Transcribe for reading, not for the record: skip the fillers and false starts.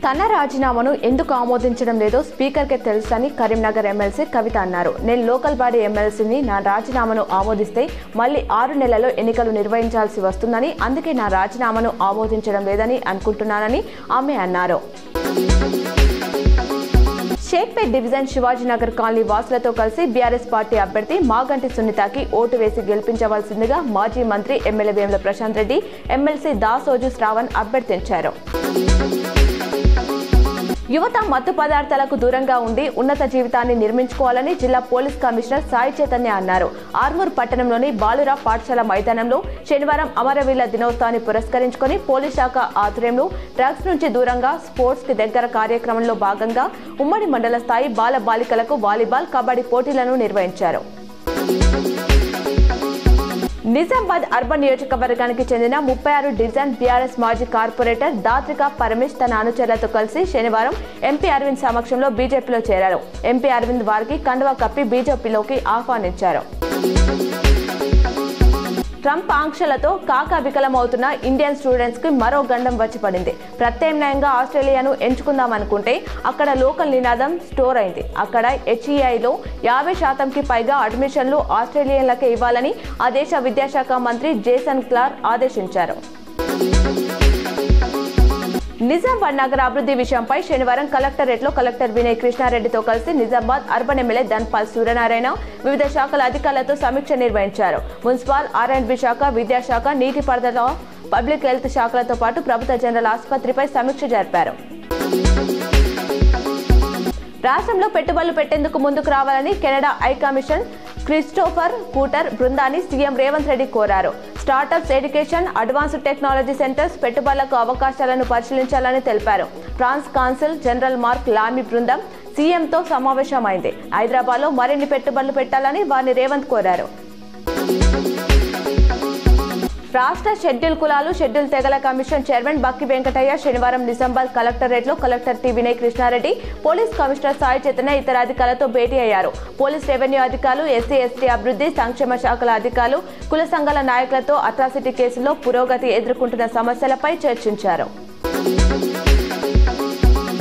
తన రాజీనామాను ఎందుకు ఆమోదించడం లేదో స్పీకర్కే తెలుసని కరీంనగర్ ఎమ్మెల్సీ కవిత అన్నారు. నేను లోకల్ బాడీ ఎమ్మెల్సీని నా రాజీనామాను ఆమోదిస్తే మళ్ళీ 6 నెలల్లో ఎన్నికలు నిర్వహించాల్సి వస్తుందని, అందుకే నా రాజీనామాను ఆమోదించడం లేదని అనుకుంటున్నానని ఆమె అన్నారు. షేక్పేట్ డివిజన్ శివాజీనగర్ కాలనీ వాసులతో కలిసి బీఆర్ఎస్ పార్టీ అభ్యర్థి మాగంటి సునీతకి ఓటు వేసి గెలిపించవలసిందిగా మాజీ మంత్రి ఎమ్మెల్యే వేముల ప్రశాంత్ రెడ్డి, ఎమ్మెల్సీ దాసోజు శ్రావణ్ అభ్యర్థించారు. యువత మత్తు పదార్థాలకు దూరంగా ఉండి ఉన్నత జీవితాన్ని నిర్మించుకోవాలని జిల్లా పోలీస్ కమిషనర్ సాయి చైతన్య అన్నారు. ఆర్మూర్ పట్టణంలోని బాలురా పాఠశాల మైదానంలో శనివారం అమరవీరుల దినోత్సవాన్ని పురస్కరించుకొని పోలీస్ శాఖ ఆధ్వర్యంలో డ్రగ్స్ నుంచి దూరంగా స్పోర్ట్స్ కి దగ్గర కార్యక్రమంలో భాగంగా ఉమ్మడి మండల స్థాయి బాల బాలికలకు వాలీబాల్, కబడ్డీ పోటీలను నిర్వహించారు. నిజామాబాద్ అర్బన్ నియోజకవర్గానికి చెందిన 36 డివిజన్ బీఆర్ఎస్ మాజీ కార్పొరేటర్ దాత్రిక పరమేష్ తన అనుచరులతో కలిసి శనివారం ఎంపీ అరవింద్ సమక్షంలో బీజేపీలో చేరారు. ఎంపీ అరవింద్ వారికి కండువా కప్పి బీజేపీలోకి ఆహ్వానించారు. ట్రంప్ ఆంక్షలతో వికలమవుతున్న ఇండియన్ స్టూడెంట్స్ కి మరో గండం వచ్చి పడింది. ప్రత్యామ్నాయంగా ఆస్ట్రేలియాను ఎంచుకుందామనుకుంటే అక్కడ లోకల్ నినాదం స్టోర్ అయింది. అక్కడ HEIలో 50% పైగా అడ్మిషన్లు ఆస్ట్రేలియన్లకే ఇవ్వాలని ఆ దేశ విద్యాశాఖ మంత్రి జేసన్ క్లార్క్ ఆదేశించారు. నిజామాబాద్ నగర అభివృద్ధి విషయంపై శనివారం కలెక్టరేట్లో కలెక్టర్ వినయ్ కృష్ణారెడ్డితో కలిసి నిజామాబాద్ అర్బన్ ఎమ్మెల్యే ధన్పాల్ సూర్యనారాయణ వివిధ శాఖల అధికారులతో సమీక్ష నిర్వహించారు. మున్సిపల్, R&B శాఖ, విద్యాశాఖ, నీటిపారుదల, పబ్లిక్ హెల్త్ శాఖలతో పాటు ప్రభుత్వ జనరల్ ఆసుపత్రిపై సమీక్ష జరిపారు. రాష్ట్రంలో పెట్టుబడులు పెట్టేందుకు ముందుకు రావాలని Canada high commission Christopher Cooter బృందాన్ని సీఎం రేవంత్ రెడ్డి కోరారు. Startups, education, advanced technology centres పెట్టుబడులకు అవకాశాలను పరిశీలించాలని తెలిపారు. France consul general Marc Lamy బృందం సీఎంతో సమావేశమైంది. హైదరాబాద్లో మరిన్ని పెట్టుబడులు పెట్టాలని వారిని రేవంత్ కోరారు. రాష్ట్ర షెడ్యూల్ కులాలు, షెడ్యూల్ తెగల కమిషన్ చైర్మన్ బక్కి వెంకటయ్య శనివారం నిజామాబాద్ కలెక్టరేట్లో collector T Vinay Krishna Reddy, police commissioner Sai Chaitanya ఇతర అధికారులతో భేటీ అయ్యారు. పోలీస్, రెవెన్యూ అధికారులు, SC/ST అభివృద్ధి సంక్షేమ శాఖల అధికారులు, కుల సంఘాల నాయకులతో అట్రాసిటీ కేసుల్లో పురోగతి ఎదుర్కొంటున్న సమస్యలపై చర్చించారు.